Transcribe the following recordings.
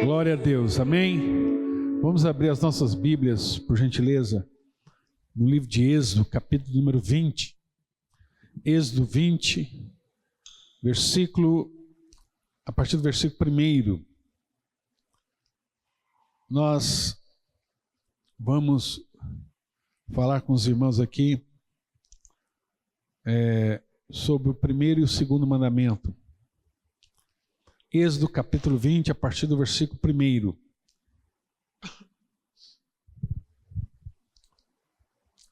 Glória a Deus, amém? Vamos abrir as nossas Bíblias, por gentileza, no livro de Êxodo, capítulo número 20. Êxodo 20, a partir do versículo 1. Nós vamos falar com os irmãos aqui sobre o primeiro e o segundo mandamento. Êxodo capítulo 20, a partir do versículo 1.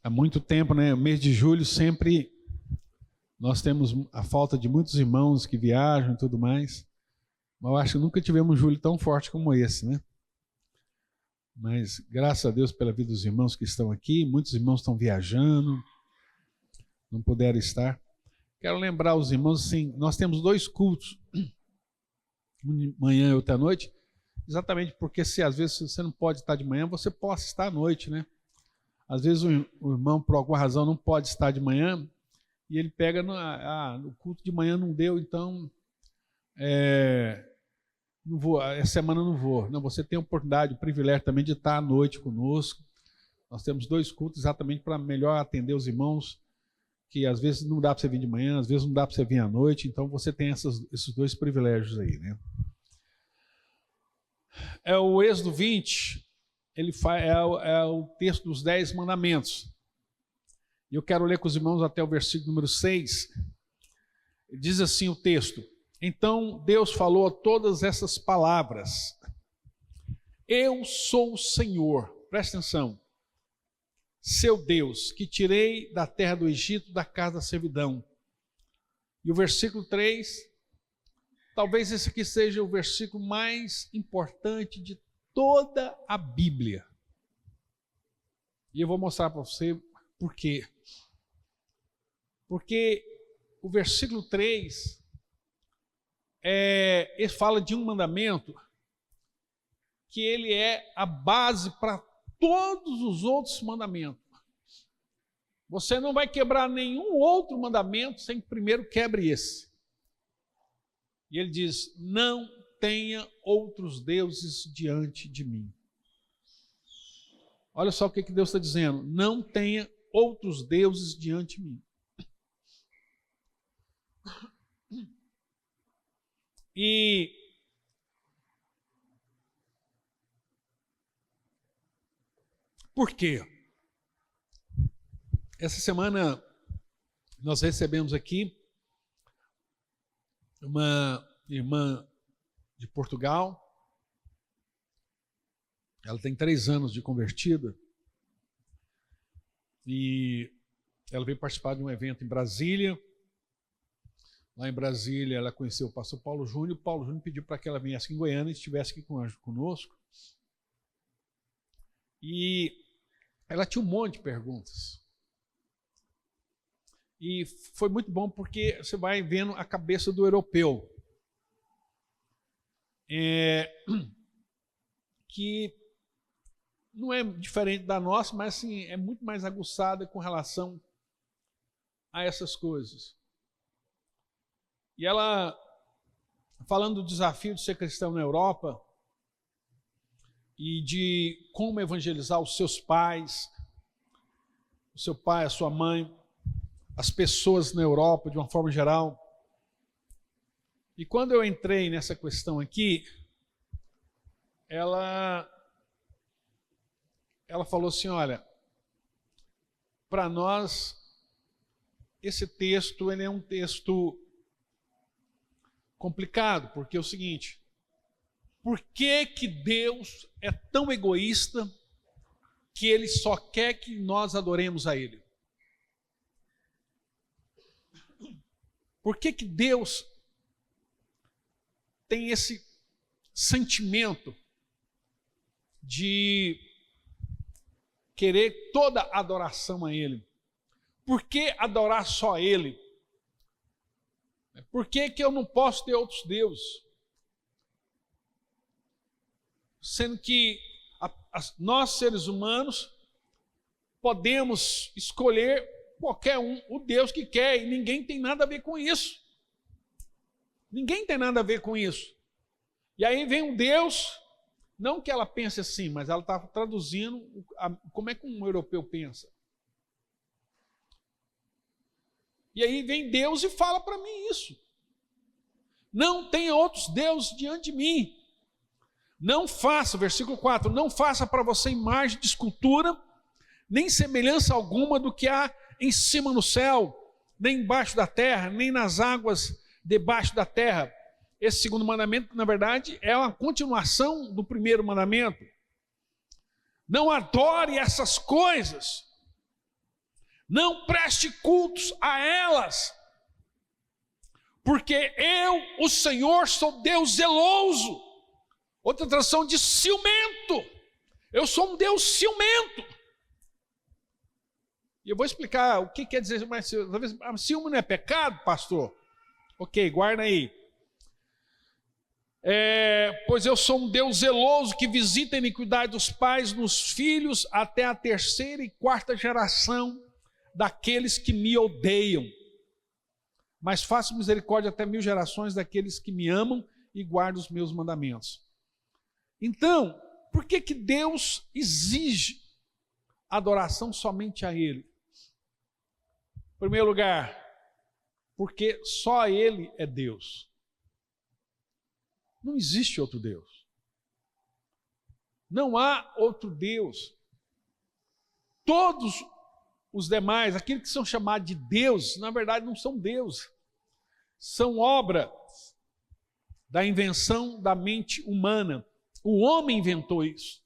Há muito tempo, né? O mês de julho sempre nós temos a falta de muitos irmãos que viajam e tudo mais. Mas eu acho que nunca tivemos um julho tão forte como esse, né? Mas graças a Deus pela vida dos irmãos que estão aqui. Muitos irmãos estão viajando, não puderam estar. Quero lembrar os irmãos, assim, nós temos 2 cultos, um de manhã e outro à noite, exatamente porque se às vezes você não pode estar de manhã, você possa estar à noite, né? Às vezes o irmão, por alguma razão, não pode estar de manhã e ele pega no culto de manhã não deu, então não vou, essa semana não vou. Não, você tem a oportunidade, o privilégio também de estar à noite conosco. Nós temos 2 cultos exatamente para melhor atender os irmãos, que às vezes não dá para você vir de manhã, às vezes não dá para você vir à noite, então você tem esses 2 privilégios aí, né? O Êxodo 20, é o texto dos 10 mandamentos. E eu quero ler com os irmãos até o versículo número 6. Diz assim o texto: Então Deus falou todas essas palavras. Eu sou o Senhor, presta atenção, seu Deus, que tirei da terra do Egito, da casa da servidão. E o versículo 3, talvez esse aqui seja o versículo mais importante de toda a Bíblia. E eu vou mostrar para você por quê. Porque o versículo 3, ele fala de um mandamento que ele é a base para todos os outros mandamentos. Você não vai quebrar nenhum outro mandamento sem que primeiro quebre esse. E ele diz: não tenha outros deuses diante de mim. Olha só o que Deus está dizendo: não tenha outros deuses diante de mim. E por quê? Essa semana nós recebemos aqui uma irmã de Portugal. Ela tem 3 anos de convertida e ela veio participar de um evento em Brasília. Lá em Brasília ela conheceu o pastor Paulo Júnior. O Paulo Júnior pediu para que ela viesse em Goiânia e estivesse aqui conosco. E ela tinha um monte de perguntas. E foi muito bom porque você vai vendo a cabeça do europeu. Que não é diferente da nossa, mas assim, é muito mais aguçada com relação a essas coisas. E ela, falando do desafio de ser cristão na Europa, e de como evangelizar os seus pais, o seu pai, a sua mãe, as pessoas na Europa de uma forma geral. E quando eu entrei nessa questão aqui, ela falou assim: olha, para nós esse texto ele é um texto complicado, porque é o seguinte: por que que Deus é tão egoísta que Ele só quer que nós adoremos a Ele? Por que que Deus tem esse sentimento de querer toda a adoração a Ele? Por que adorar só a Ele? Por que que eu não posso ter outros deuses? Sendo que nós, seres humanos, podemos escolher qualquer o Deus que quer, e ninguém tem nada a ver com isso. Ninguém tem nada a ver com isso. E aí vem um Deus Não que ela pense assim, mas ela está traduzindo como é que um europeu pensa. E aí vem Deus e fala para mim isso. Não tenha outros deuses diante de mim. Não faça, versículo 4, não faça para você imagem de escultura, nem semelhança alguma do que há em cima no céu, nem embaixo da terra, nem nas águas debaixo da terra. Esse segundo mandamento, na verdade, é uma continuação do primeiro mandamento. Não adore essas coisas. Não preste cultos a elas. Porque eu, o Senhor, sou Deus zeloso. Outra tradução diz ciumento. Eu sou um Deus ciumento. E eu vou explicar o que quer dizer, mas talvez ciúme não é pecado, pastor? Ok, guarda aí. Pois eu sou um Deus zeloso que visita a iniquidade dos pais nos filhos até a terceira e quarta geração daqueles que me odeiam. Mas faço misericórdia até 1000 gerações daqueles que me amam e guardam os meus mandamentos. Então, por que Deus exige adoração somente a Ele? Em primeiro lugar, porque só Ele é Deus. Não existe outro Deus. Não há outro Deus. Todos os demais, aqueles que são chamados de Deus, na verdade não são deuses. São obra da invenção da mente humana. O homem inventou isso.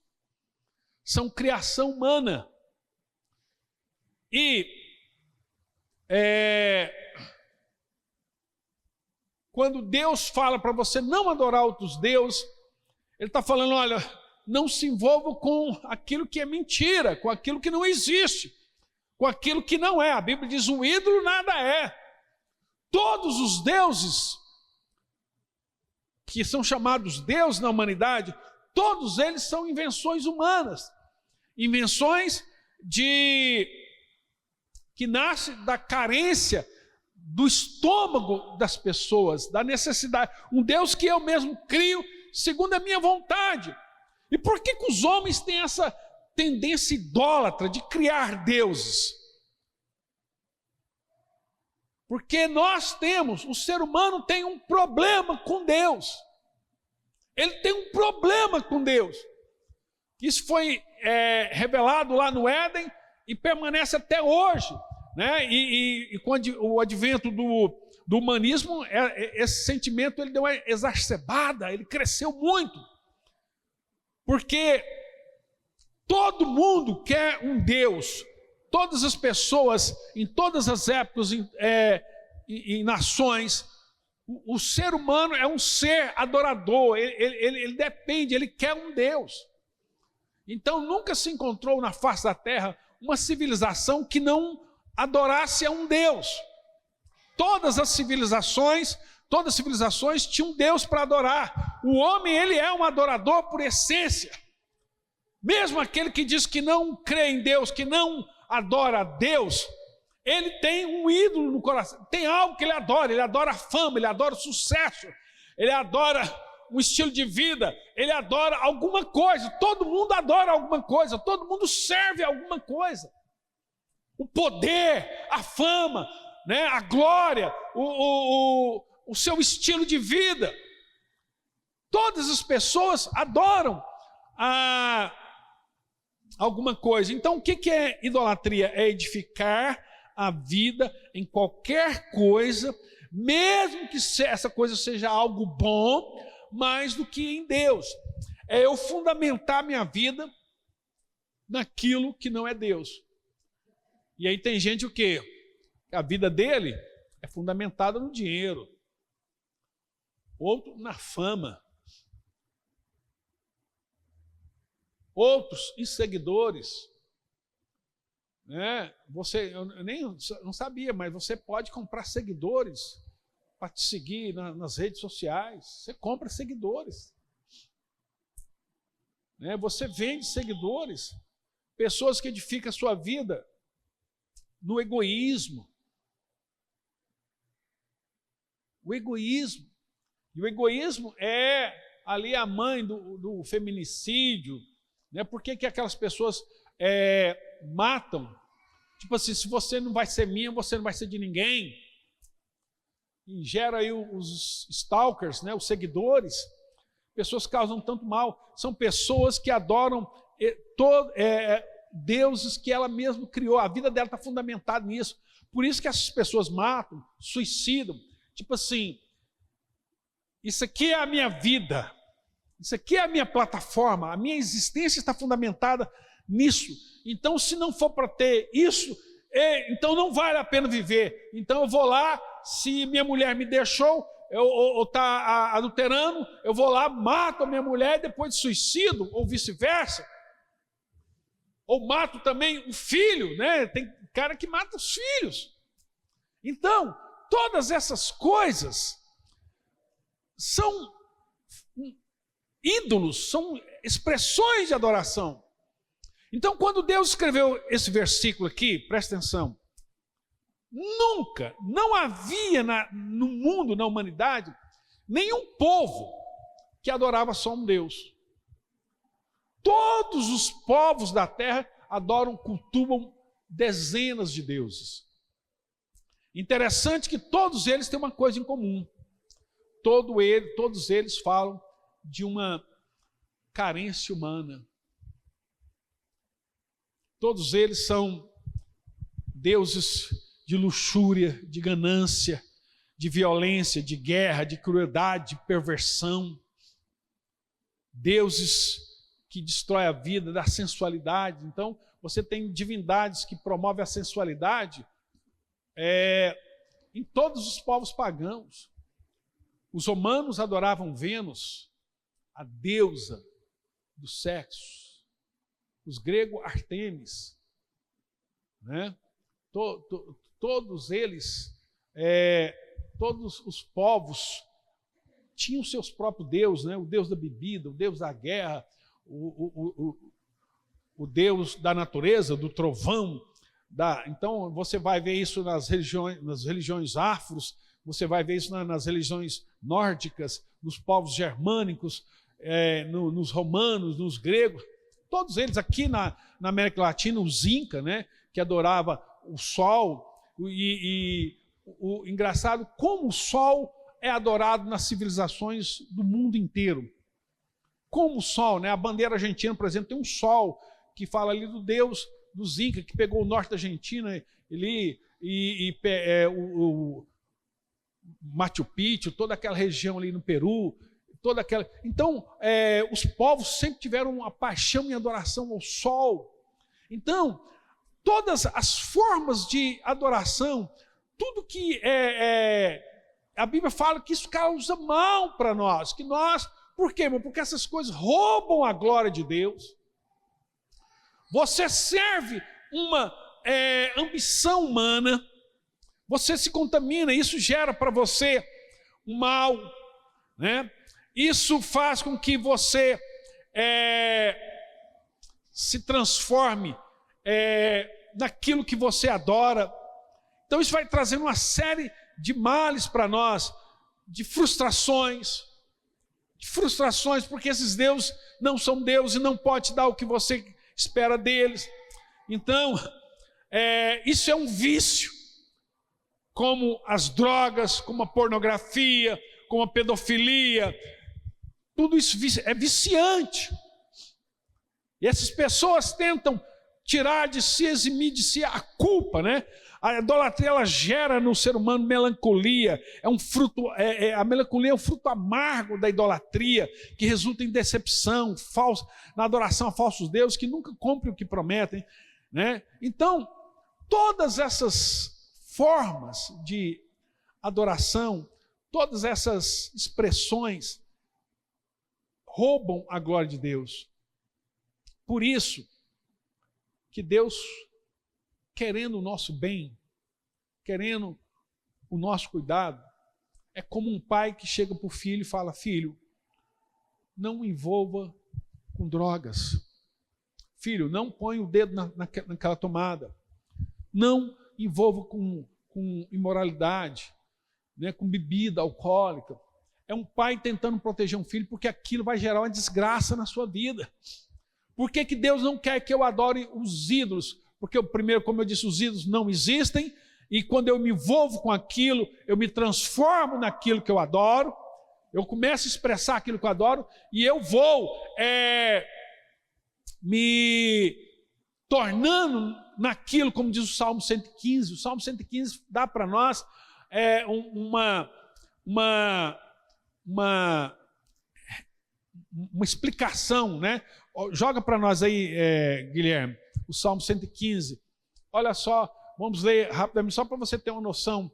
São criação humana. E quando Deus fala para você não adorar outros deuses, Ele está falando, olha, não se envolva com aquilo que é mentira, com aquilo que não existe, com aquilo que não é. A Bíblia diz, um ídolo nada é. Todos os deuses que são chamados deuses na humanidade, todos eles são invenções humanas. Invenções que nascem da carência do estômago das pessoas, da necessidade. Um Deus que eu mesmo crio segundo a minha vontade. E por que os homens têm essa tendência idólatra de criar deuses? Porque o ser humano tem um problema com Deus. Ele tem um problema com Deus. Isso foi revelado lá no Éden e permanece até hoje. Né? E com o advento do humanismo, esse sentimento ele deu uma exacerbada, ele cresceu muito. Porque todo mundo quer um Deus. Todas as pessoas, em todas as épocas, em nações, o ser humano é um ser adorador, ele depende, ele quer um Deus. Então nunca se encontrou na face da terra uma civilização que não adorasse a um Deus. Todas as civilizações tinham um Deus para adorar. O homem, ele é um adorador por essência. Mesmo aquele que diz que não crê em Deus, que não adora a Deus, ele tem um ídolo no coração, tem algo que ele adora a fama, ele adora o sucesso, ele adora um estilo de vida, ele adora alguma coisa. Todo mundo adora alguma coisa, todo mundo serve a alguma coisa. O poder, a fama, né, a glória, o seu estilo de vida. Todas as pessoas adoram alguma coisa. Então o que é idolatria? É edificar a vida em qualquer coisa, mesmo que essa coisa seja algo bom, mais do que em Deus. É eu fundamentar minha vida naquilo que não é Deus. E aí tem gente o quê? A vida dele é fundamentada no dinheiro, outro na fama, outros em seguidores. Eu nem não sabia, mas você pode comprar seguidores para te seguir nas redes sociais. Você compra seguidores. Você vende seguidores, pessoas que edificam a sua vida no egoísmo. O egoísmo. E o egoísmo é ali a mãe do feminicídio, né? Por que aquelas pessoas matam? Tipo assim, se você não vai ser minha, você não vai ser de ninguém. E gera aí os stalkers, né? Os seguidores. Pessoas que causam tanto mal. São pessoas que adoram deuses que ela mesma criou. A vida dela está fundamentada nisso. Por isso que essas pessoas matam, suicidam. Tipo assim, isso aqui é a minha vida. Isso aqui é a minha plataforma. A minha existência está fundamentada nisso. Então, se não for para ter isso, então não vale a pena viver. Então eu vou lá, se minha mulher me deixou, ou está adulterando, eu vou lá, mato a minha mulher e depois suicido, ou vice-versa. Ou mato também o filho, né? Tem cara que mata os filhos. Então, todas essas coisas são ídolos, são expressões de adoração. Então, quando Deus escreveu esse versículo aqui, presta atenção, nunca, não havia no mundo, na humanidade, nenhum povo que adorava só um Deus. Todos os povos da terra adoram, cultuam dezenas de deuses. Interessante que todos eles têm uma coisa em comum. Todos eles falam de uma carência humana. Todos eles são deuses de luxúria, de ganância, de violência, de guerra, de crueldade, de perversão. Deuses que destroem a vida, da sensualidade. Então, você tem divindades que promovem a sensualidade em todos os povos pagãos. Os romanos adoravam Vênus, a deusa do sexo. Os gregos, Artemis, né? Todos eles, todos os povos tinham seus próprios deuses, né? O deus da bebida, o deus da guerra, o deus da natureza, do trovão. Então você vai ver isso nas religiões afros, você vai ver isso nas religiões nórdicas, nos povos germânicos, nos romanos, nos gregos. Todos eles aqui na América Latina, os Incas, né, que adorava o sol, e o engraçado, como o sol é adorado nas civilizações do mundo inteiro. Como o sol, né? A bandeira argentina, por exemplo, tem um sol que fala ali do deus dos Incas, que pegou o norte da Argentina, o Machu Picchu, toda aquela região ali no Peru, Então, os povos sempre tiveram uma paixão e adoração ao sol. Então, todas as formas de adoração, tudo que a Bíblia fala que isso causa mal para nós. Por quê, irmão? Porque essas coisas roubam a glória de Deus. Você serve uma ambição humana, você se contamina, isso gera para você um mal, né? Isso faz com que você se transforme naquilo que você adora. Então isso vai trazendo uma série de males para nós, de frustrações, porque esses deuses não são deuses e não pode te dar o que você espera deles. Então, isso é um vício, como as drogas, como a pornografia, como a pedofilia. Tudo isso é viciante. E essas pessoas tentam tirar de si, eximir de si a culpa, né? A idolatria, ela gera no ser humano melancolia. A melancolia é um fruto amargo da idolatria, que resulta em decepção, na adoração a falsos deuses, que nunca cumprem o que prometem, né? Então, todas essas formas de adoração, todas essas expressões roubam a glória de Deus. Por isso que Deus, querendo o nosso bem, querendo o nosso cuidado, é como um pai que chega para o filho e fala: filho, não envolva com drogas. Filho, não põe o dedo naquela tomada. Não envolva com imoralidade, né, com bebida alcoólica. é um pai tentando proteger um filho, porque aquilo vai gerar uma desgraça na sua vida. Por que Deus não quer que eu adore os ídolos? Porque, primeiro, como eu disse, os ídolos não existem, e quando eu me envolvo com aquilo, eu me transformo naquilo que eu adoro, eu começo a expressar aquilo que eu adoro, e eu vou me tornando naquilo, como diz o Salmo 115. O Salmo 115 dá para nós uma explicação, né? Joga para nós aí, Guilherme, o Salmo 115. Olha só, vamos ler rapidamente, só para você ter uma noção.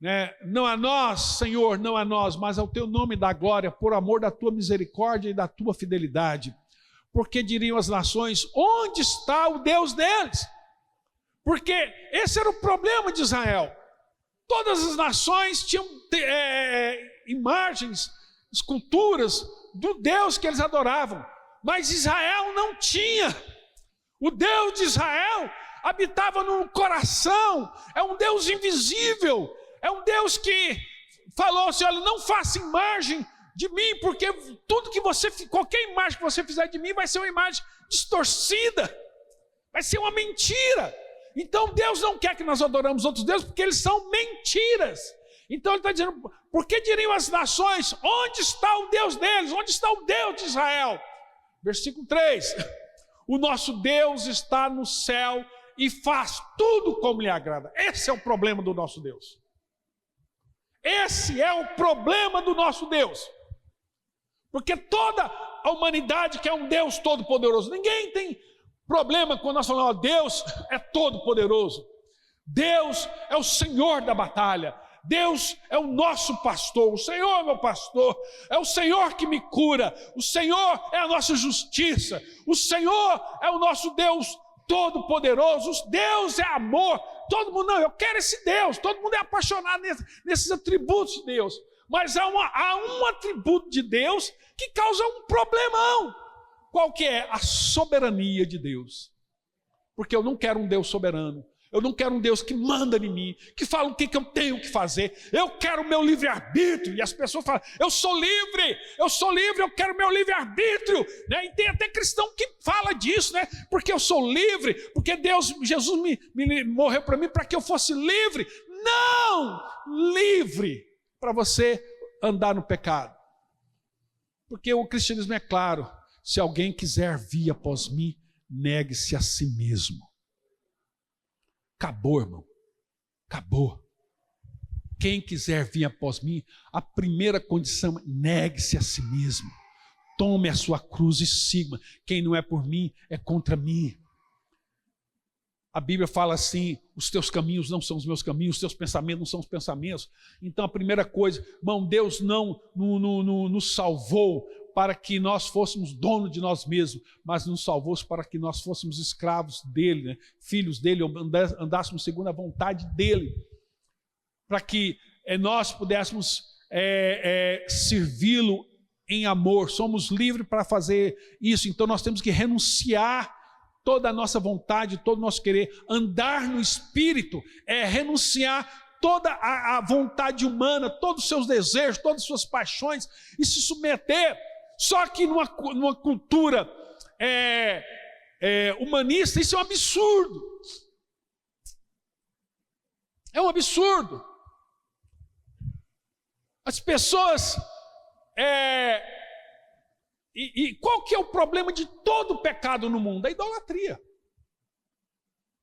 Né? Não a nós, Senhor, não a nós, mas ao teu nome dá glória, por amor da tua misericórdia e da tua fidelidade. Porque diriam as nações, onde está o Deus deles? Porque esse era o problema de Israel. Todas as nações tinham imagens, esculturas do Deus que eles adoravam, mas Israel não tinha. O Deus de Israel habitava no coração, é um Deus invisível, é um Deus que falou assim, olha, não faça imagem de mim, porque tudo que qualquer imagem que você fizer de mim vai ser uma imagem distorcida, vai ser uma mentira. Então Deus não quer que nós adoramos outros deuses, porque eles são mentiras. Então ele está dizendo, por que diriam as nações, onde está o Deus deles? Onde está o Deus de Israel? Versículo 3, o nosso Deus está no céu e faz tudo como lhe agrada. Esse é o problema do nosso Deus. Esse é o problema do nosso Deus. Porque toda a humanidade quer um Deus todo-poderoso. Ninguém tem problema quando nós falamos, Deus é todo-poderoso. Deus é o Senhor da batalha. Deus é o nosso pastor, o Senhor é meu pastor, é o Senhor que me cura, o Senhor é a nossa justiça, o Senhor é o nosso Deus todo-poderoso, Deus é amor. Todo mundo, não, eu quero esse Deus, todo mundo é apaixonado nesses atributos de Deus, mas há um atributo de Deus que causa um problemão. Qual que é? A soberania de Deus. Porque eu não quero um Deus soberano. Eu não quero um Deus que manda em mim, que fala o que eu tenho que fazer. Eu quero o meu livre-arbítrio. E as pessoas falam, eu sou livre, eu quero o meu livre-arbítrio. Né? E tem até cristão que fala disso, né? Porque eu sou livre, porque Jesus me morreu para mim para que eu fosse livre. Não! Livre para você andar no pecado. Porque o cristianismo é claro, se alguém quiser vir após mim, negue-se a si mesmo. Acabou, irmão. Acabou. Quem quiser vir após mim, a primeira condição é negue-se a si mesmo. Tome a sua cruz e siga. Quem não é por mim, é contra mim. A Bíblia fala assim, os teus caminhos não são os meus caminhos, os teus pensamentos não são os pensamentos. Então a primeira coisa, irmão, Deus não nos salvou para que nós fôssemos donos de nós mesmos, mas nos salvou para que nós fôssemos escravos dele, né? Filhos dele, andássemos segundo a vontade dele, para que nós pudéssemos servi-lo em amor. Somos livres para fazer isso, então nós temos que renunciar toda a nossa vontade, todo o nosso querer. Andar no Espírito é renunciar toda a vontade humana, todos os seus desejos, todas as suas paixões, e se submeter. Só que numa cultura humanista, isso é um absurdo. É um absurdo. As pessoas... E qual que é o problema de todo pecado no mundo? A idolatria.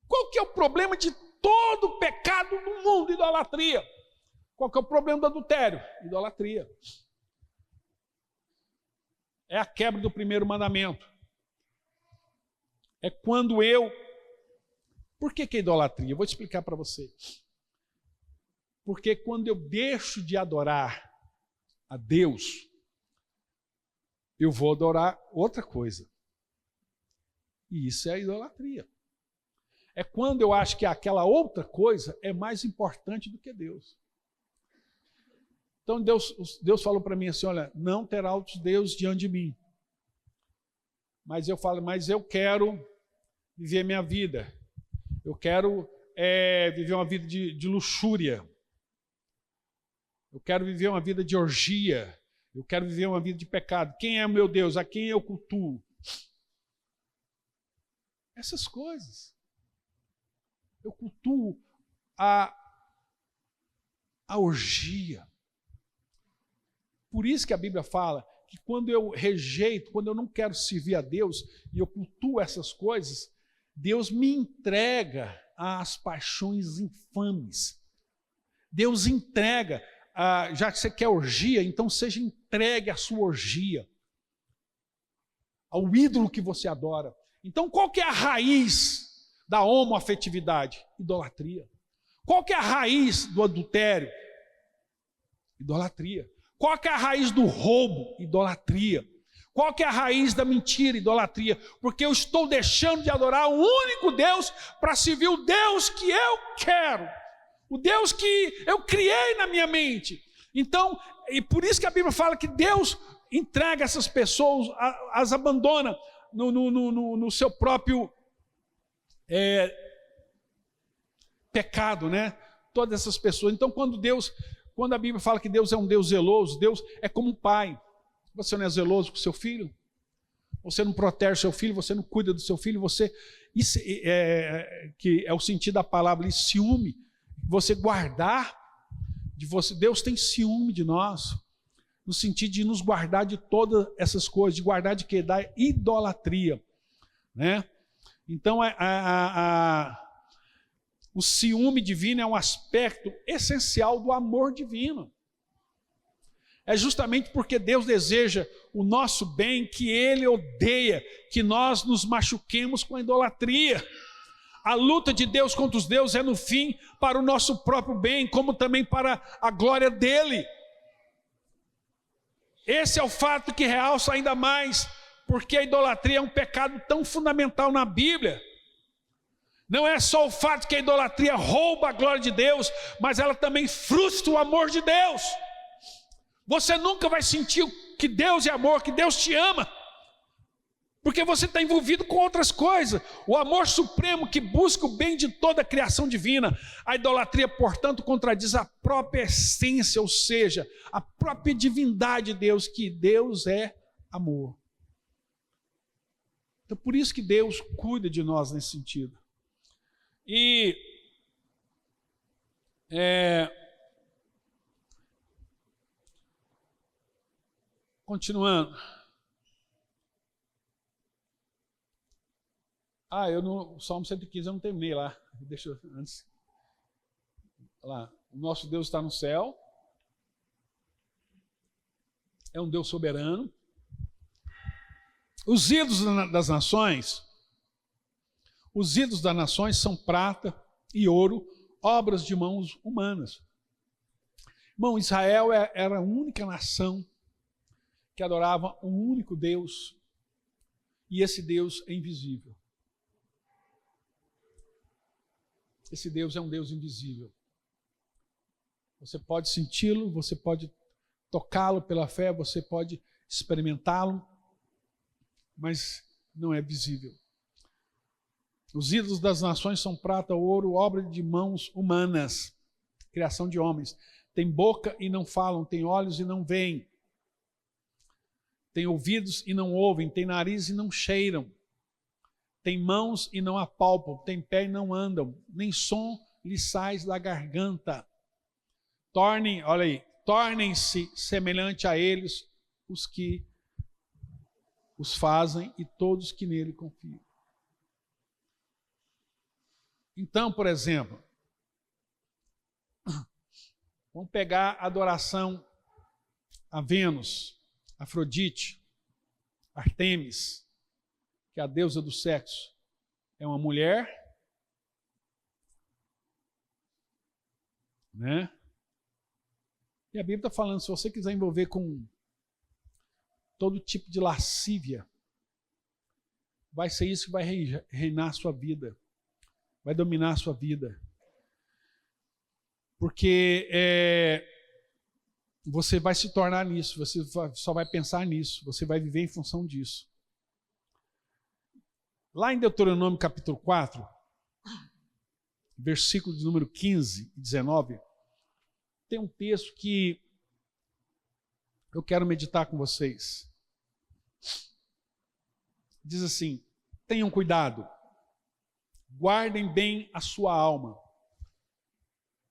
Qual que é o problema de todo pecado no mundo? Idolatria. Qual que é o problema do adultério? Idolatria. É a quebra do primeiro mandamento. É quando eu... Por que é idolatria? Eu vou te explicar para você. Porque quando eu deixo de adorar a Deus, eu vou adorar outra coisa. E isso é a idolatria. É quando eu acho que aquela outra coisa é mais importante do que Deus. Então Deus falou para mim assim, olha, não terá outros deuses diante de mim. Mas eu falo, mas eu quero viver minha vida. Eu quero viver uma vida de luxúria. Eu quero viver uma vida de orgia. Eu quero viver uma vida de pecado. Quem é o meu Deus? A quem eu cultuo? Essas coisas. Eu cultuo a orgia. Por isso que a Bíblia fala que quando eu rejeito, quando eu não quero servir a Deus e eu cultuo essas coisas, Deus me entrega às paixões infames. Deus entrega, já que você quer orgia, então seja entregue à sua orgia, ao ídolo que você adora. Então qual que é a raiz da homoafetividade? Idolatria. Qual que é a raiz do adultério? Idolatria. Qual que é a raiz do roubo? Idolatria. Qual que é a raiz da mentira? Idolatria. Porque eu estou deixando de adorar o único Deus para servir o Deus que eu quero. O Deus que eu criei na minha mente. Então, e por isso que a Bíblia fala que Deus entrega essas pessoas, as abandona no seu próprio pecado, né? Todas essas pessoas. Então, quando a Bíblia fala que Deus é um Deus zeloso, Deus é como um pai. Você não é zeloso com seu filho? Você não protege seu filho? Você não cuida do seu filho? Isso que é o sentido da palavra, ciúme. Você guardar de você. Deus tem ciúme de nós, no sentido de nos guardar de todas essas coisas, de guardar de quê? Da idolatria, né? Então, o ciúme divino é um aspecto essencial do amor divino. É justamente porque Deus deseja o nosso bem que Ele odeia que nós nos machuquemos com a idolatria. A luta de Deus contra os deuses é no fim para o nosso próprio bem, como também para a glória dEle. Esse é o fato que realça ainda mais, porque a idolatria é um pecado tão fundamental na Bíblia. Não é só o fato que a idolatria rouba a glória de Deus, mas ela também frustra o amor de Deus. Você nunca vai sentir que Deus é amor, que Deus te ama, porque você está envolvido com outras coisas. O amor supremo que busca o bem de toda a criação divina. A idolatria, portanto, contradiz a própria essência, ou seja, a própria divindade de Deus, que Deus é amor. Então, por isso que Deus cuida de nós nesse sentido. E continuando. O Salmo 115 eu não terminei lá. Deixa eu antes. Lá, o nosso Deus está no céu. É um Deus soberano. Os ídolos das nações, são prata e ouro, obras de mãos humanas. Irmão, Israel era a única nação que adorava um único Deus, e esse Deus é invisível. Esse Deus é um Deus invisível. Você pode senti-lo, você pode tocá-lo pela fé, você pode experimentá-lo, mas não é visível. Os ídolos das nações são prata, ouro, obra de mãos humanas, criação de homens. Tem boca e não falam, tem olhos e não veem, tem ouvidos e não ouvem, tem nariz e não cheiram, tem mãos e não apalpam, tem pé e não andam, nem som lhes sai da garganta. Tornem-se semelhante a eles os que os fazem e todos que nele confiam. Então, por exemplo, vamos pegar a adoração a Vênus, Afrodite, Artemis, que é a deusa do sexo. É uma mulher, né? E a Bíblia está falando, se você quiser envolver com todo tipo de lascívia, vai ser isso que vai reinar a sua vida, vai dominar a sua vida. Porque você vai se tornar nisso, você só vai pensar nisso, você vai viver em função disso. Lá em Deuteronômio capítulo 4, versículo de número 15 e 19, tem um texto que eu quero meditar com vocês. Diz assim: tenham cuidado, guardem bem a sua alma,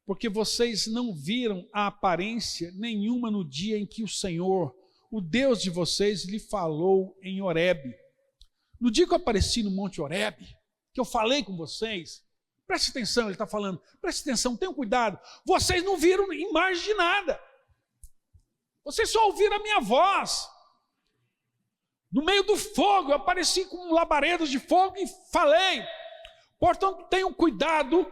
porque vocês não viram a aparência nenhuma no dia em que o Senhor, o Deus de vocês, lhe falou em Horebe. No dia que eu apareci no Monte Horebe, que eu falei com vocês, preste atenção, ele está falando, preste atenção, tenham cuidado, vocês não viram imagem de nada, vocês só ouviram a minha voz. No meio do fogo, eu apareci com labaredas de fogo e falei. Portanto, tenham cuidado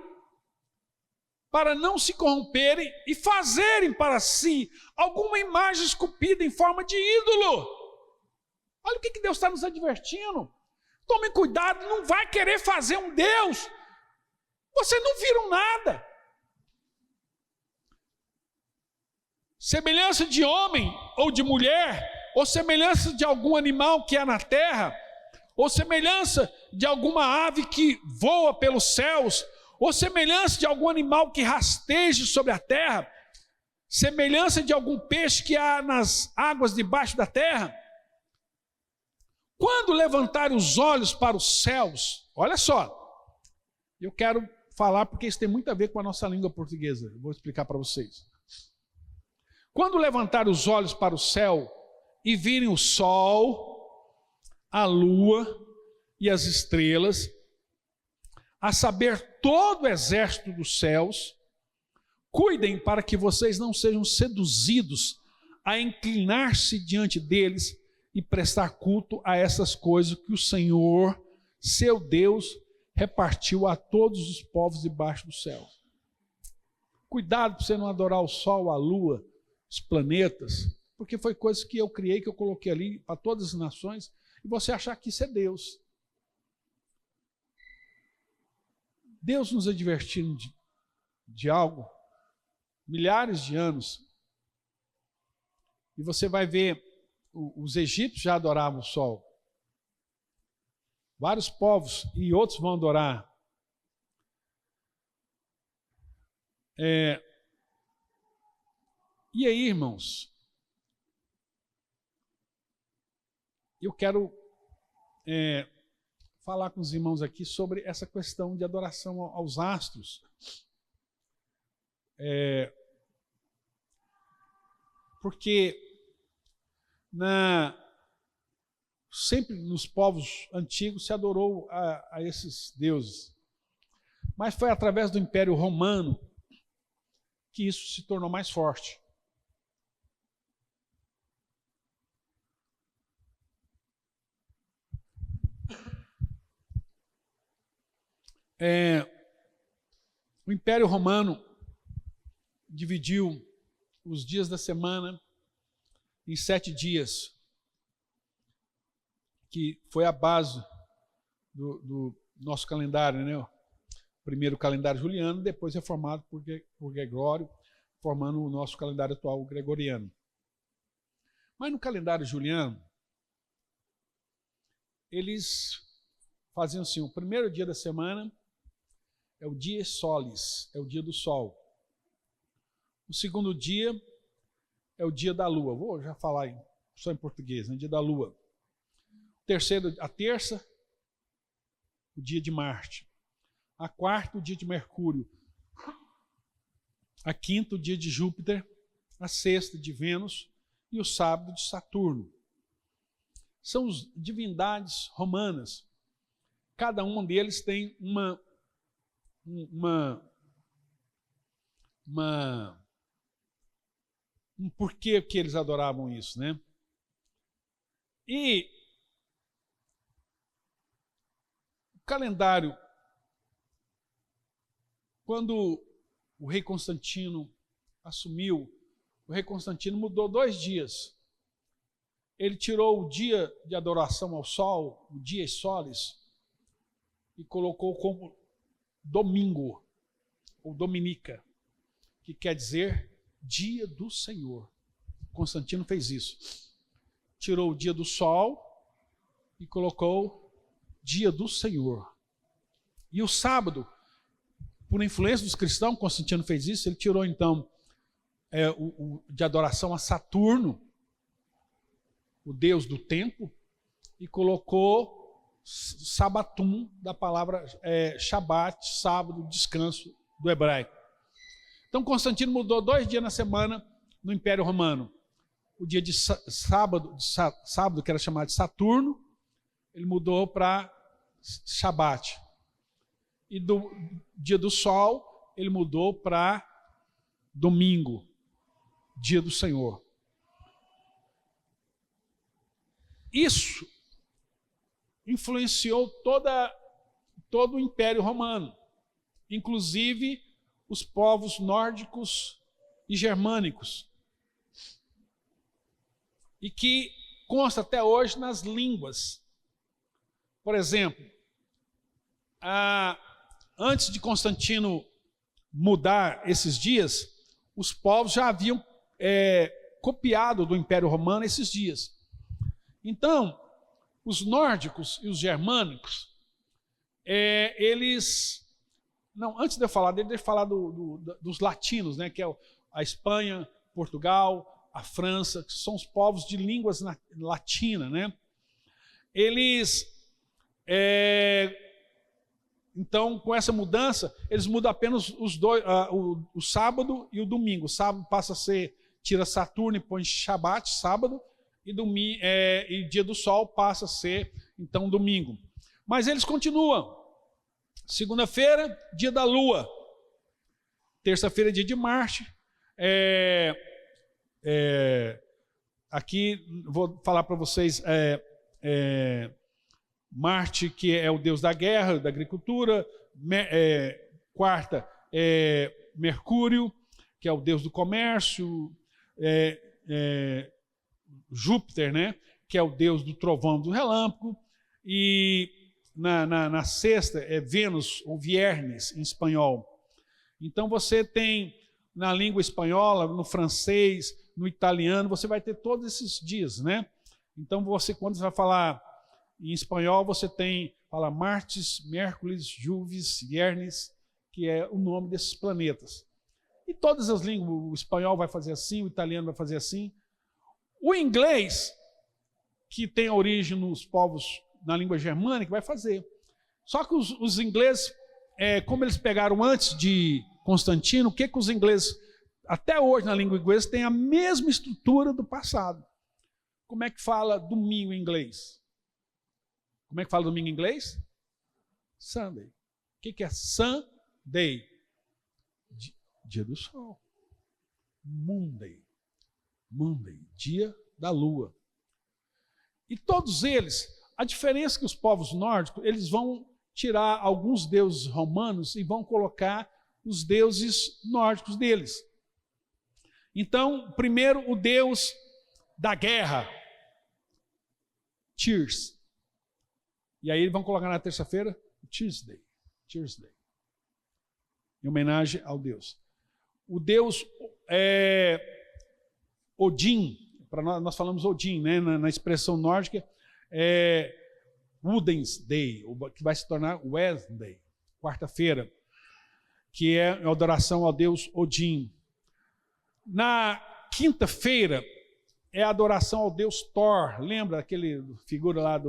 para não se corromperem e fazerem para si alguma imagem esculpida em forma de ídolo. Olha o que Deus está nos advertindo. Tomem cuidado, não vai querer fazer um Deus. Vocês não viram nada. Semelhança de homem ou de mulher, ou semelhança de algum animal que há na terra, ou semelhança de alguma ave que voa pelos céus, ou semelhança de algum animal que rasteje sobre a terra, semelhança de algum peixe que há nas águas debaixo da terra. Quando levantarem os olhos para os céus, olha só, eu quero falar porque isso tem muito a ver com a nossa língua portuguesa, eu vou explicar para vocês. Quando levantarem os olhos para o céu e virem o sol, a lua e as estrelas, a saber, todo o exército dos céus, cuidem para que vocês não sejam seduzidos a inclinar-se diante deles e prestar culto a essas coisas que o Senhor, seu Deus, repartiu a todos os povos debaixo do céu. Cuidado para você não adorar o sol, a lua, os planetas, porque foi coisa que eu criei, que eu coloquei ali para todas as nações, e você achar que isso é Deus. Deus nos advertindo de algo, milhares de anos, e você vai ver, os egípcios já adoravam o sol, vários povos e outros vão adorar. E aí, irmãos, eu quero falar com os irmãos aqui sobre essa questão de adoração aos astros. Porque sempre nos povos antigos se adorou a esses deuses. Mas foi através do Império Romano que isso se tornou mais forte. O Império Romano dividiu os dias da semana em 7 dias, que foi a base do nosso calendário, né? O primeiro calendário juliano, depois reformado por Gregório, formando o nosso calendário atual, o gregoriano. Mas no calendário juliano, eles faziam assim: o primeiro dia da semana é o dia solis, é o dia do sol. O segundo dia é o dia da lua. Vou já falar só em português, né? Dia da lua. O terceiro, a terça, o dia de Marte. A quarta, o dia de Mercúrio. A quinta, o dia de Júpiter. A sexta, de Vênus. E o sábado, de Saturno. São as divindades romanas. Cada um deles tem um porquê que eles adoravam isso, né? E o calendário, quando o rei Constantino assumiu, o rei Constantino mudou 2 dias. Ele tirou o dia de adoração ao sol, o dia solis, e colocou como domingo, ou dominica, que quer dizer dia do Senhor. Constantino fez isso. Tirou o dia do sol e colocou dia do Senhor. E o sábado, por influência dos cristãos, Constantino fez isso, ele tirou então de adoração a Saturno, o deus do tempo, e colocou Sabatum, da palavra Shabat, sábado, descanso do hebraico. Então Constantino mudou 2 dias na semana no Império Romano. O dia de sábado, que era chamado de Saturno, ele mudou para Shabat. E do dia do sol, ele mudou para domingo, dia do Senhor. Isso influenciou todo o Império Romano, inclusive os povos nórdicos e germânicos, e que consta até hoje nas línguas. Por exemplo, antes de Constantino mudar esses dias, os povos já haviam copiado do Império Romano esses dias. Então, os nórdicos e os germânicos, eles... Não, antes de eu falar dele, deixa eu falar dos latinos, né, que é a Espanha, Portugal, a França, que são os povos de línguas latina, né? Eles, então, com essa mudança, eles mudam apenas os dois, o sábado e o domingo. O sábado passa a ser, tira Saturno e põe Shabat, sábado, e dia do sol passa a ser, então, domingo. Mas eles continuam. Segunda-feira, dia da lua. Terça-feira, dia de Marte. Aqui vou falar para vocês, Marte, que é o deus da guerra, da agricultura. Quarta, Mercúrio, que é o deus do comércio. Júpiter, né, que é o deus do trovão, do relâmpago. E na sexta é Vênus, ou Viernes, em espanhol. Então você tem na língua espanhola, no francês, no italiano, você vai ter todos esses dias, né? Então você, quando você vai falar em espanhol, você fala Martes, Mércoles, Juves, Viernes, que é o nome desses planetas. E todas as línguas, o espanhol vai fazer assim, o italiano vai fazer assim. O inglês, que tem origem nos povos na língua germânica, vai fazer. Só que os ingleses, como eles pegaram antes de Constantino, o que os ingleses, até hoje na língua inglesa, tem a mesma estrutura do passado. Como é que fala domingo em inglês? Como é que fala domingo em inglês? Sunday. O que é Sunday? Dia do sol. Monday, dia da lua. E todos eles, a diferença é que os povos nórdicos, eles vão tirar alguns deuses romanos e vão colocar os deuses nórdicos deles. Então, primeiro o deus da guerra, Tyrs. E aí eles vão colocar na terça-feira, Tuesday, em homenagem ao deus. O deus Odin, nós falamos Odin, né, na expressão nórdica, Wednesday, que vai se tornar Wednesday, quarta-feira, que é a adoração ao deus Odin. Na quinta-feira é a adoração ao deus Thor. Lembra aquele figura lá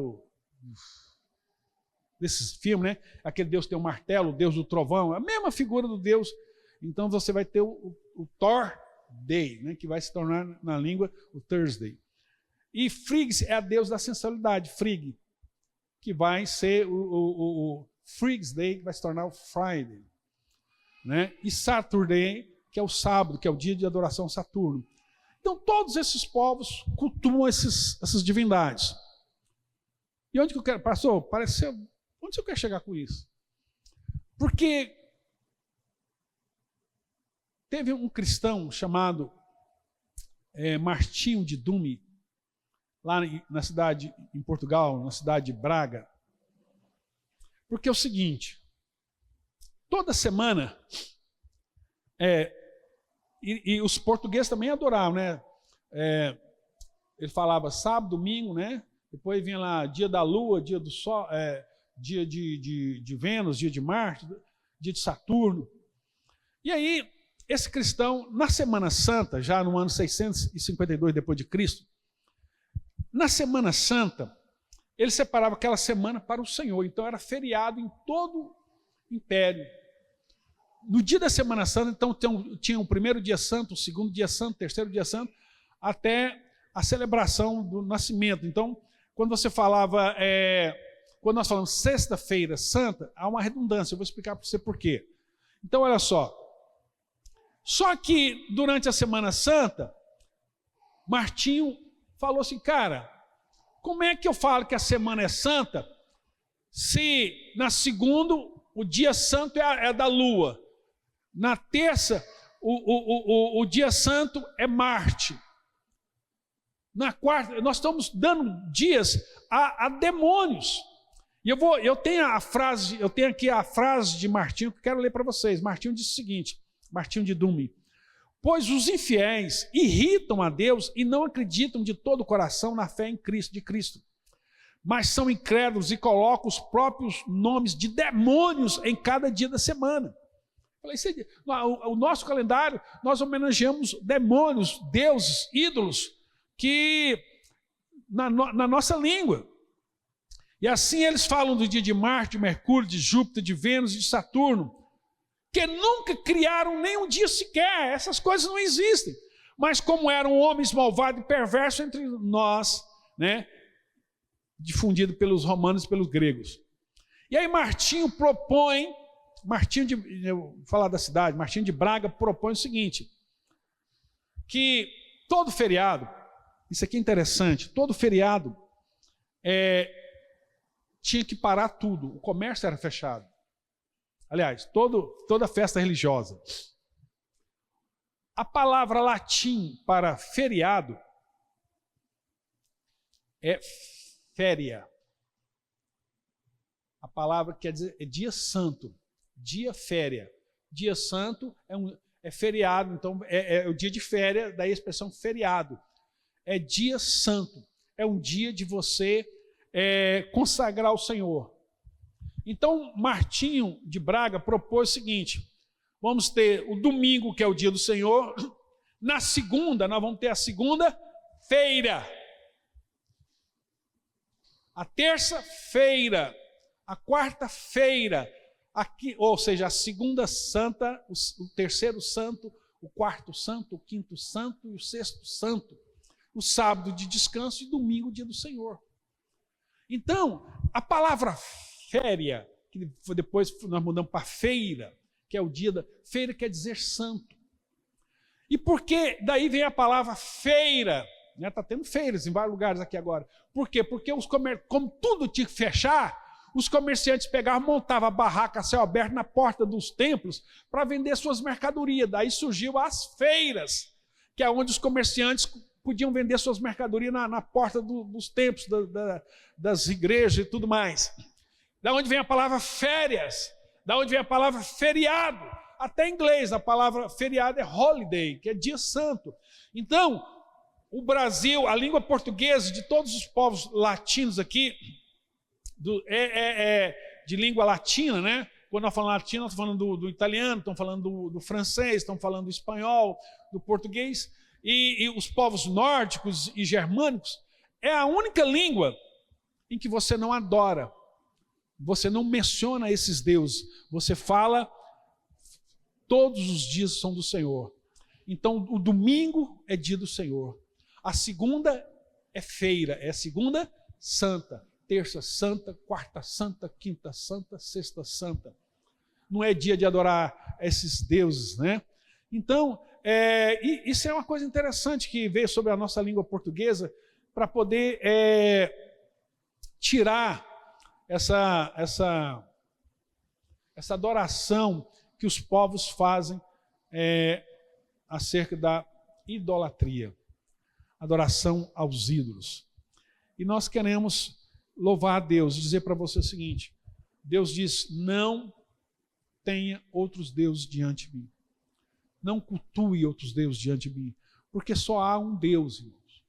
desses filmes, né? Aquele deus que tem um martelo, o deus do trovão, a mesma figura do deus. Então você vai ter o Thor Day, né? Que vai se tornar na língua o Thursday. E Frigg é a deusa da sensualidade, Frigg, que vai ser o Frigg's Day, que vai se tornar o Friday, né? E Saturday, que é o sábado, que é o dia de adoração a Saturno. Então todos esses povos cultuam essas divindades. E onde que eu quero, pastor? Onde você quer chegar com isso? Porque teve um cristão chamado Martinho de Dume, lá na cidade, em Portugal, na cidade de Braga. Porque é o seguinte, toda semana, e os portugueses também adoravam, né? Ele falava sábado, domingo, né? Depois vinha lá dia da lua, dia do sol, dia de Vênus, dia de Marte, dia de Saturno. E aí, esse cristão, na Semana Santa, já no ano 652 depois de Cristo, na Semana Santa, ele separava aquela semana para o Senhor. Então era feriado em todo o império. No dia da Semana Santa, então, tinha o primeiro dia santo, o segundo dia santo, o terceiro dia santo, até a celebração do nascimento. Então, quando você falava, quando nós falamos Sexta-feira Santa, há uma redundância. Eu vou explicar para você por quê. Então, olha só. Só que durante a Semana Santa, Martinho falou assim, cara, como é que eu falo que a semana é santa se na segunda o dia santo é da lua, na terça o dia santo é Marte, na quarta nós estamos dando dias a demônios. E eu tenho aqui a frase de Martinho que eu quero ler para vocês. Martinho disse o seguinte, Martinho de Dume: pois os infiéis irritam a Deus e não acreditam de todo o coração na fé em Cristo, de Cristo, mas são incrédulos e colocam os próprios nomes de demônios em cada dia da semana. O nosso calendário, nós homenageamos demônios, deuses, ídolos, que na nossa língua. E assim eles falam do dia de Marte, de Mercúrio, de Júpiter, de Vênus e de Saturno, que nunca criaram nem um dia sequer. Essas coisas não existem. Mas como eram homens malvados e perversos entre nós, né, difundido pelos romanos e pelos gregos. E aí Martinho propõe, eu vou falar da cidade, Martinho de Braga propõe o seguinte, que todo feriado, isso aqui é interessante, todo feriado tinha que parar tudo, o comércio era fechado. Aliás, toda festa religiosa. A palavra latim para feriado é féria. A palavra quer dizer é dia santo, dia féria. Dia santo é feriado, então é o dia de férias, daí a expressão feriado. É dia santo, é um dia de você consagrar ao Senhor. Então, Martinho de Braga propôs o seguinte, vamos ter o domingo, que é o dia do Senhor, na segunda, nós vamos ter a segunda-feira, a terça-feira, a quarta-feira, ou seja, a segunda santa, o terceiro santo, o quarto santo, o quinto santo e o sexto santo, o sábado de descanso e domingo, dia do Senhor. Então, a palavra féria, que depois nós mudamos para feira, que é o dia da feira, quer dizer santo. E por que daí vem a palavra feira? Está tendo feiras em vários lugares aqui agora. Por quê? Porque como tudo tinha que fechar, os comerciantes pegavam, montavam a barraca a céu aberto na porta dos templos para vender suas mercadorias. Daí surgiu as feiras, que é onde os comerciantes podiam vender suas mercadorias na porta dos templos, das igrejas e tudo mais. Da onde vem a palavra férias, da onde vem a palavra feriado. Até em inglês a palavra feriado é holiday, que é dia santo. Então, o Brasil, a língua portuguesa de todos os povos latinos aqui, de língua latina, né? Quando nós falamos latino, nós estamos falando do italiano, estamos falando do francês, estamos falando do espanhol, do português, e os povos nórdicos e germânicos, é a única língua em que você não adora. Você não menciona esses deuses, você fala, todos os dias são do Senhor. Então, o domingo é dia do Senhor. A segunda é feira, é a segunda santa. Terça santa, quarta santa, quinta santa, sexta santa. Não é dia de adorar esses deuses, né? Então, isso é uma coisa interessante que veio sobre a nossa língua portuguesa para poder tirar essa adoração que os povos fazem acerca da idolatria, adoração aos ídolos. E nós queremos louvar a Deus e dizer para você o seguinte: Deus diz, não tenha outros deuses diante de mim. Não cultue outros deuses diante de mim, porque só há um Deus, irmãos.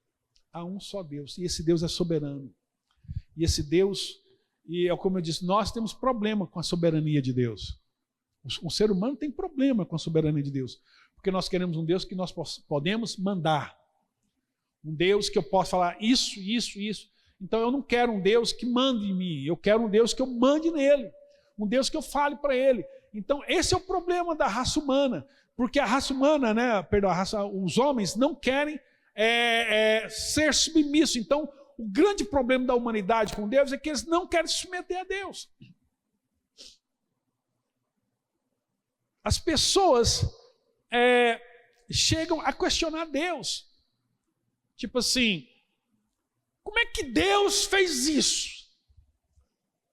Há um só Deus, e esse Deus é soberano. E esse Deus, como eu disse, nós temos problema com a soberania de Deus. O ser humano tem problema com a soberania de Deus, Porque nós queremos um Deus que nós podemos mandar. Um Deus que eu posso falar isso, isso, isso. Então eu não quero um Deus que mande em mim, eu quero um Deus que eu mande nele. Um Deus que eu fale para ele. Então esse é o problema da raça humana. Porque a raça humana, os homens não querem ser submissos. Então o grande problema da humanidade com Deus é que eles não querem se submeter a Deus. As pessoas chegam a questionar Deus. Tipo assim, como é que Deus fez isso?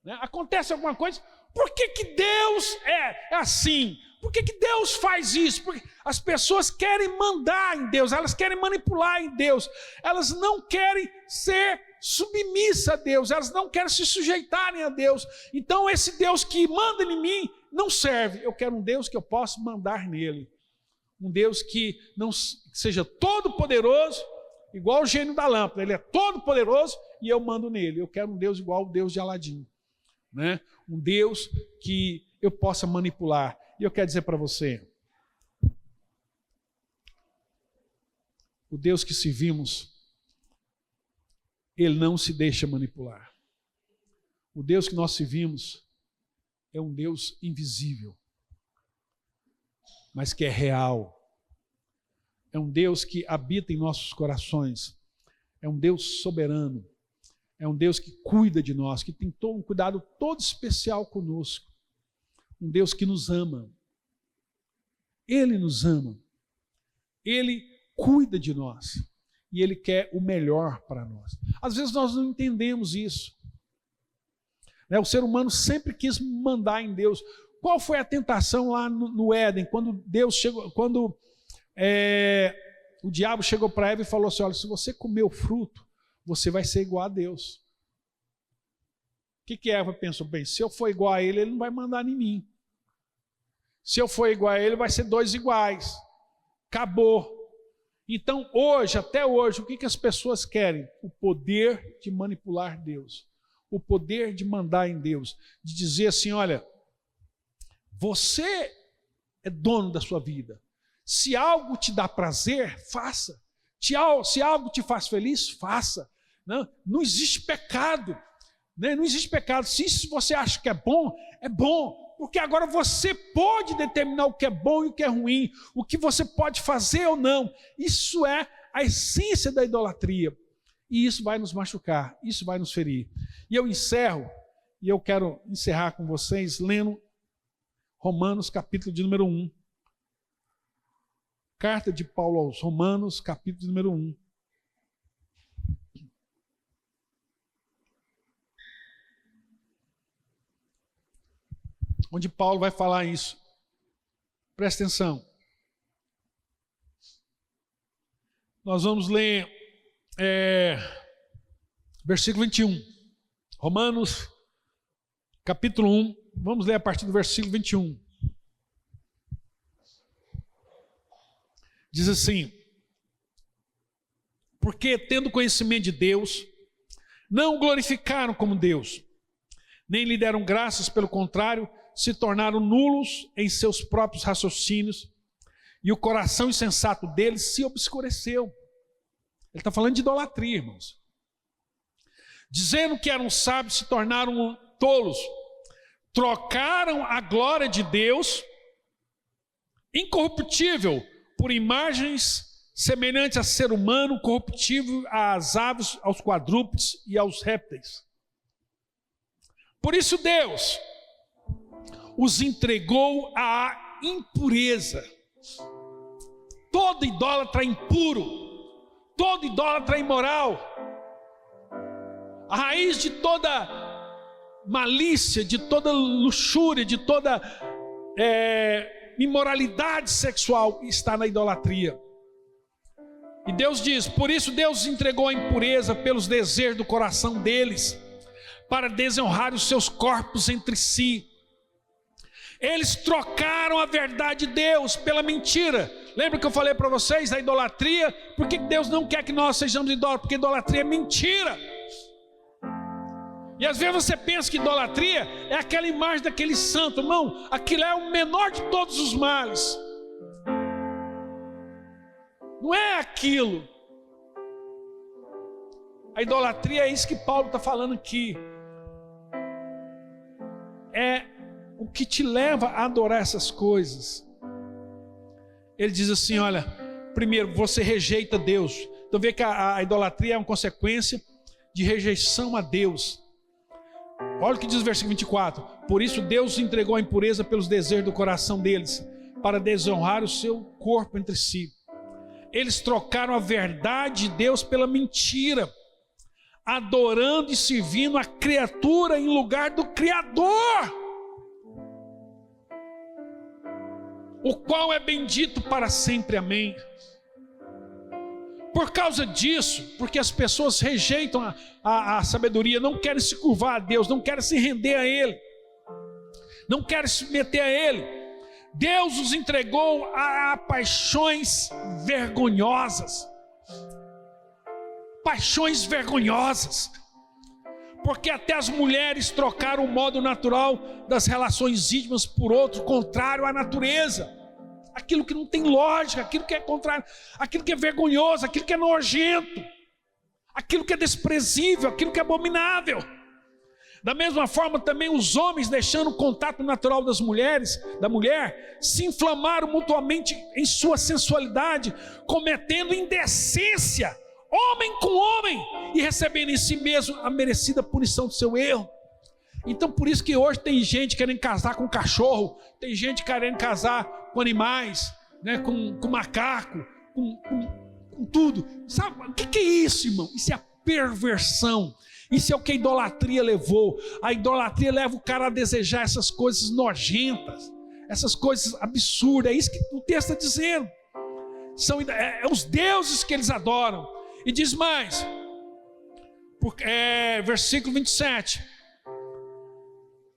Né? Acontece alguma coisa, por que Deus é assim? Por que Deus faz isso? Porque as pessoas querem mandar em Deus, elas querem manipular em Deus, elas não querem ser submissas a Deus, elas não querem se sujeitarem a Deus. Então esse Deus que manda em mim não serve. Eu quero um Deus que eu possa mandar nele. Um Deus que não seja todo poderoso, igual o gênio da lâmpada. Ele é todo poderoso e eu mando nele. Eu quero um Deus igual o Deus de Aladim, né? Um Deus que eu possa manipular. E eu quero dizer para você, o Deus que servimos, ele não se deixa manipular. O Deus que nós servimos é um Deus invisível, mas que é real. É um Deus que habita em nossos corações. É um Deus soberano. É um Deus que cuida de nós, que tem um cuidado todo especial conosco. Um Deus que nos ama. Ele nos ama. Ele cuida de nós. E Ele quer o melhor para nós. Às vezes nós não entendemos isso. O ser humano sempre quis mandar em Deus. Qual foi a tentação lá no Éden, quando Deus chegou, o diabo chegou para Eva e falou assim: olha, se você comer o fruto, você vai ser igual a Deus. O que Eva pensou? Bem, se eu for igual a ele, ele não vai mandar em mim. Se eu for igual a ele, vai ser dois iguais. Acabou. Então hoje, até hoje, o que as pessoas querem? O poder de manipular Deus. O poder de mandar em Deus. De dizer assim: olha, você é dono da sua vida. Se algo te dá prazer, faça. Se algo te faz feliz, faça. Não existe pecado. Não existe pecado. Se isso você acha que é bom, é bom. Porque agora você pode determinar o que é bom e o que é ruim. O que você pode fazer ou não. Isso é a essência da idolatria. E isso vai nos machucar. Isso vai nos ferir. E eu encerro. E eu quero encerrar com vocês lendo Romanos capítulo de número 1. Carta de Paulo aos Romanos, capítulo número 1. Onde Paulo vai falar isso. Presta atenção. Nós vamos ler versículo 21. Romanos, capítulo 1. Vamos ler a partir do versículo 21. Diz assim: porque tendo conhecimento de Deus, não o glorificaram como Deus, nem lhe deram graças, pelo contrário, se tornaram nulos em seus próprios raciocínios, e o coração insensato deles se obscureceu. Ele está falando de idolatria, irmãos. Dizendo que eram sábios, se tornaram tolos, trocaram a glória de Deus, incorruptível, por imagens semelhantes a ser humano, corruptível, às aves, aos quadrúpedes e aos répteis. Por isso Deus os entregou à impureza. Todo idólatra é impuro, todo idólatra é imoral. A raiz de toda malícia, de toda luxúria, de toda imoralidade sexual está na idolatria. E Deus diz: por isso Deus entregou a impureza pelos desejos do coração deles, para desonrar os seus corpos entre si. Eles trocaram a verdade de Deus pela mentira. Lembra que eu falei para vocês da idolatria? Por que Deus não quer que nós sejamos idólatras? Porque idolatria é mentira. E às vezes você pensa que idolatria é aquela imagem daquele santo. Não, aquilo é o menor de todos os males. não é aquilo. A idolatria é isso que Paulo está falando aqui. É o que te leva a adorar essas coisas. Ele diz assim, olha, primeiro, você rejeita Deus. Então vê que a idolatria é uma consequência de rejeição a Deus. Olha o que diz o versículo 24. Por isso Deus entregou a impureza pelos desejos do coração deles, para desonrar o seu corpo entre si. Eles trocaram a verdade de Deus pela mentira, adorando e servindo a criatura em lugar do Criador, o qual é bendito para sempre. Amém. Por causa disso, porque as pessoas rejeitam a sabedoria, não querem se curvar a Deus, não querem se render a Ele, não querem se meter a Ele, Deus os entregou a paixões vergonhosas. Paixões vergonhosas. Porque até as mulheres trocaram o modo natural das relações íntimas por outro contrário à natureza. Aquilo que não tem lógica, aquilo que é contrário, aquilo que é vergonhoso, aquilo que é nojento, aquilo que é desprezível, aquilo que é abominável. Da mesma forma também os homens, deixando o contato natural da mulher, se inflamaram mutuamente em sua sensualidade, cometendo indecência, homem com homem, e recebendo em si mesmo a merecida punição do seu erro. Então por isso que hoje tem gente querendo casar com cachorro, tem gente querendo casar com animais, né, com macaco, com tudo. Sabe o que é isso, irmão? Isso é a perversão. Isso é o que a idolatria levou. A idolatria leva o cara a desejar essas coisas nojentas, essas coisas absurdas. É isso que o texto está dizendo. São os deuses que eles adoram. E diz mais, versículo 27.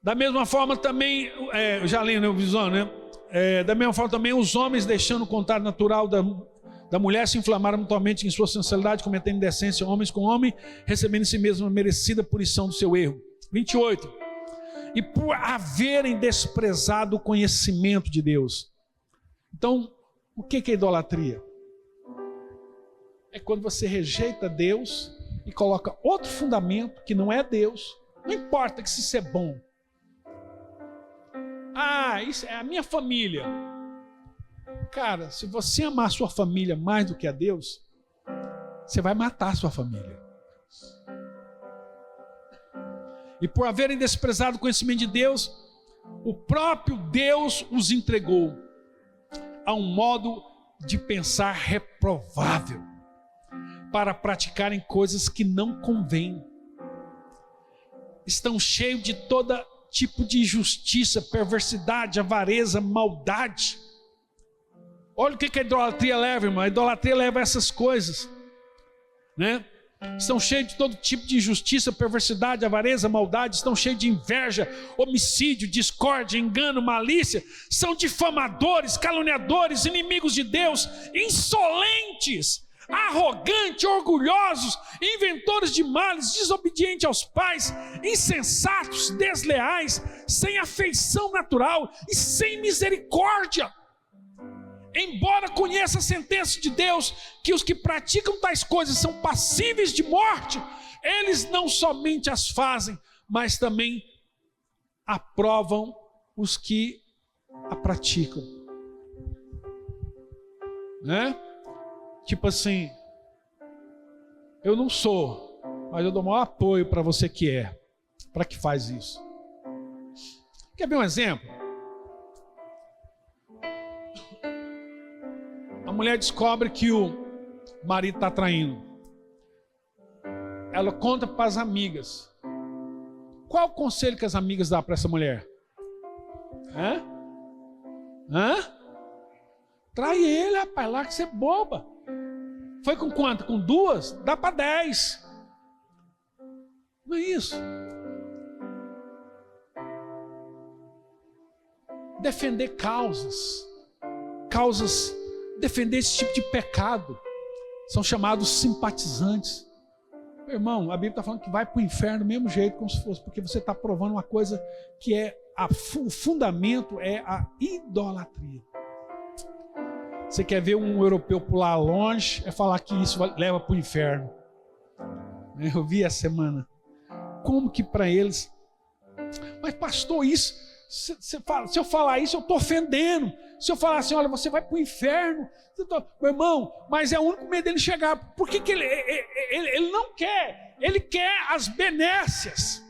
Da mesma forma também, eu já li o visão, né? Da mesma forma também os homens, deixando o contato natural da mulher, se inflamaram mutuamente em sua sensualidade, cometendo indecência, homens com homem, recebendo em si mesmo a merecida punição do seu erro. 28. E por haverem desprezado o conhecimento de Deus. Então, o que é idolatria? É quando você rejeita Deus e coloca outro fundamento que não é Deus. Não importa que se isso é bom. Isso é a minha família. Cara, se você amar a sua família mais do que a Deus, você vai matar a sua família. E por haverem desprezado o conhecimento de Deus, o próprio Deus os entregou a um modo de pensar reprovável, para praticarem coisas que não convêm. Estão cheios de todo tipo de injustiça, perversidade, avareza, maldade. Olha o que a idolatria leva, irmão. A idolatria leva a essas coisas, né? Estão cheios de todo tipo de injustiça, perversidade, avareza, maldade. Estão cheios de inveja, homicídio, discórdia, engano, malícia. São difamadores, caluniadores, inimigos de Deus, insolentes, arrogantes, orgulhosos, inventores de males, desobedientes aos pais, insensatos, desleais, sem afeição natural e sem misericórdia. Embora conheça a sentença de Deus, que os que praticam tais coisas são passíveis de morte, eles não somente as fazem, mas também aprovam os que a praticam, né? Tipo assim, eu não sou, mas eu dou maior apoio para você que é, para que faz isso. Quer ver um exemplo? A mulher descobre que o marido está traindo. Ela conta para as amigas. Qual o conselho que as amigas dão para essa mulher? Trai ele, rapaz, lá que você é boba. Foi com quanto? Com 2? Dá para 10. Não é isso. Defender causas, defender esse tipo de pecado, são chamados simpatizantes. Meu irmão, a Bíblia está falando que vai para o inferno do mesmo jeito, como se fosse, porque você está provando uma coisa que o fundamento é a idolatria. Você quer ver um europeu pular longe, é falar que isso leva para o inferno. Eu vi essa semana. Como que para eles... Mas pastor, isso... se eu falar isso, eu estou ofendendo. Se eu falar assim, olha, você vai para o inferno. Meu irmão, mas é o único medo dele chegar. Por que ele não quer? Ele quer as benécias.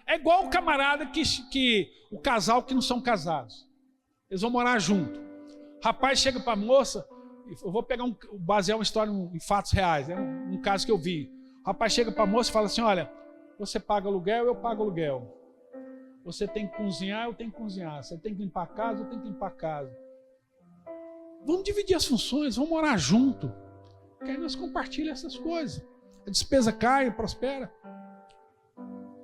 É igual o camarada o casal que não são casados. Eles vão morar junto. O rapaz chega para a moça, eu vou pegar basear uma história em fatos reais, né? Um caso que eu vi. O rapaz chega para a moça e fala assim, olha, você paga aluguel, eu pago aluguel. Você tem que cozinhar, eu tenho que cozinhar. Você tem que limpar a casa, eu tenho que limpar a casa. Vamos dividir as funções, vamos morar junto. Que aí nós compartilhamos essas coisas. A despesa cai, prospera.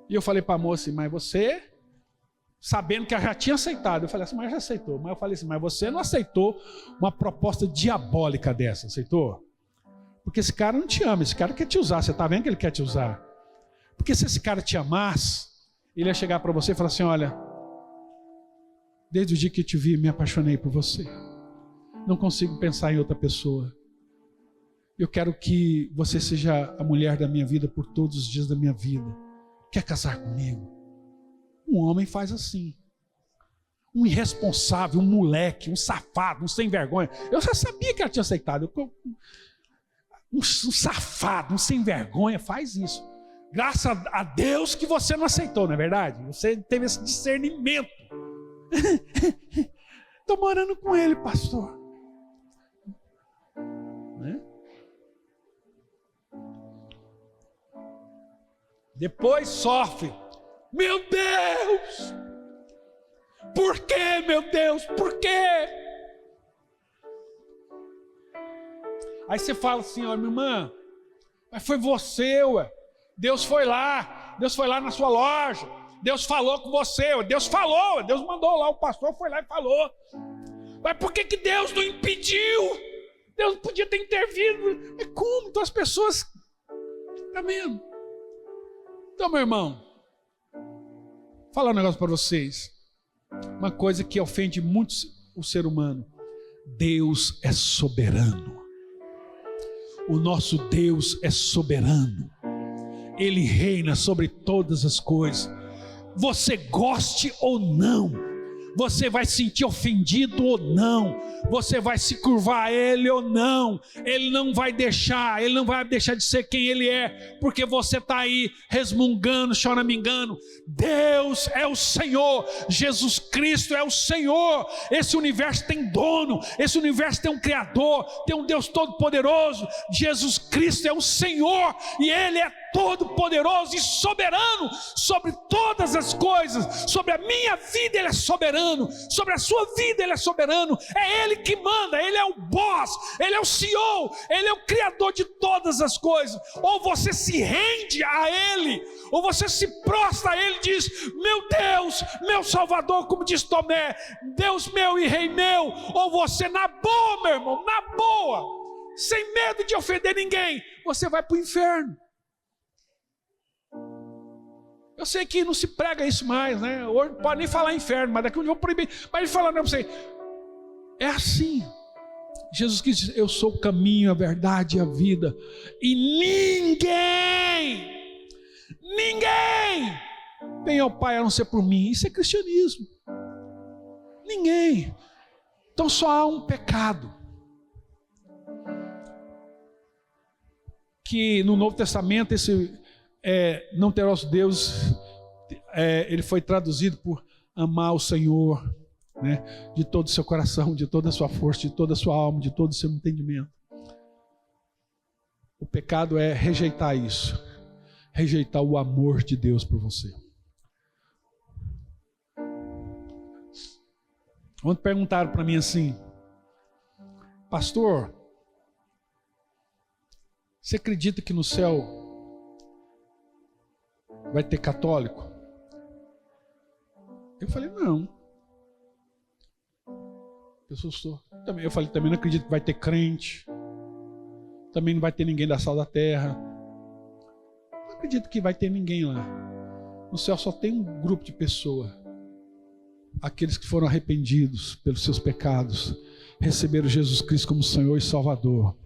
E eu falei para a moça, mas você, sabendo que ela já tinha aceitado, eu falei assim, mas já aceitou. Mas eu falei assim, mas você não aceitou uma proposta diabólica dessa, aceitou? Porque esse cara não te ama, esse cara quer te usar. Você está vendo que ele quer te usar? Porque se esse cara te amasse, ele ia chegar para você e falar assim, olha, desde o dia que eu te vi, me apaixonei por você. Não consigo pensar em outra pessoa. Eu quero que você seja a mulher da minha vida por todos os dias da minha vida. Quer casar comigo? Um homem faz assim. Um irresponsável, um moleque, um safado, um sem vergonha. Eu já sabia que ela tinha aceitado. Um safado, um sem vergonha faz isso. Graças a Deus que você não aceitou, não é verdade? Você teve esse discernimento. Estou morando com ele, pastor. Né? Depois sofre. Meu Deus! Por quê, meu Deus? Por quê? Aí você fala assim, olha, minha irmã, mas foi você, ué. Deus foi lá na sua loja, Deus falou com você, Deus falou, Deus mandou lá, o pastor foi lá e falou. Mas por que Deus não impediu? Deus podia ter intervido. Mas como? Então as pessoas... Tá vendo? Então, meu irmão, vou falar um negócio para vocês. Uma coisa que ofende muito o ser humano. Deus é soberano. O nosso Deus é soberano. Ele reina sobre todas as coisas. Você goste ou não, você vai se sentir ofendido ou não, você vai se curvar a Ele ou não, Ele não vai deixar de ser quem Ele é, porque você está aí resmungando, choramingando. Deus é o Senhor, Jesus Cristo é o Senhor. Esse universo tem dono, esse universo tem um Criador, tem um Deus todo-poderoso. Jesus Cristo é o Senhor e Ele é todo poderoso e soberano sobre todas as coisas. Sobre a minha vida Ele é soberano, sobre a sua vida Ele é soberano. É Ele que manda, Ele é o boss, Ele é o CEO, Ele é o Criador de todas as coisas. Ou você se rende a Ele, ou você se prostra a Ele e diz, meu Deus, meu Salvador, como diz Tomé, Deus meu e Rei meu. Ou você na boa, meu irmão, na boa, sem medo de ofender ninguém, você vai para o inferno. Eu sei que não se prega isso mais, né? Hoje não pode nem falar inferno, mas daqui a um dia eu vou proibir. Mas ele fala, não, para você. É assim. Jesus diz, eu sou o caminho, a verdade e a vida. E ninguém vem ao Pai a não ser por mim. Isso é cristianismo. Ninguém. Então só há um pecado. Que no Novo Testamento não terás Deus, ele foi traduzido por amar o Senhor, né, de todo o seu coração, de toda a sua força, de toda a sua alma, de todo o seu entendimento. O pecado é rejeitar isso, rejeitar o amor de Deus por você. Ontem perguntaram para mim assim, pastor, você acredita que no céu vai ter católico? Eu falei, não. Eu falei, também não acredito que vai ter crente. Também não vai ter ninguém da sal da terra. Não acredito que vai ter ninguém lá. No céu só tem um grupo de pessoas. Aqueles que foram arrependidos pelos seus pecados receberam Jesus Cristo como Senhor e Salvador.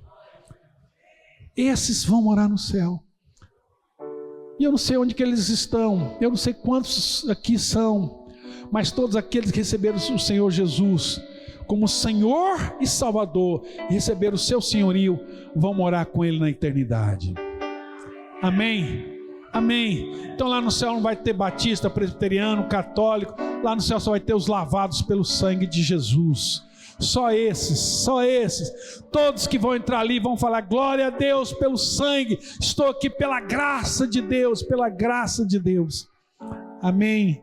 Esses vão morar no céu. E eu não sei onde que eles estão, eu não sei quantos aqui são, mas todos aqueles que receberam o Senhor Jesus como Senhor e Salvador, e receberam o seu senhorio, vão morar com Ele na eternidade. Amém? Amém. Então lá no céu não vai ter batista, presbiteriano, católico. Lá no céu só vai ter os lavados pelo sangue de Jesus. Só esses. Todos que vão entrar ali vão falar: glória a Deus pelo sangue. Estou aqui pela graça de Deus, pela graça de Deus. Amém.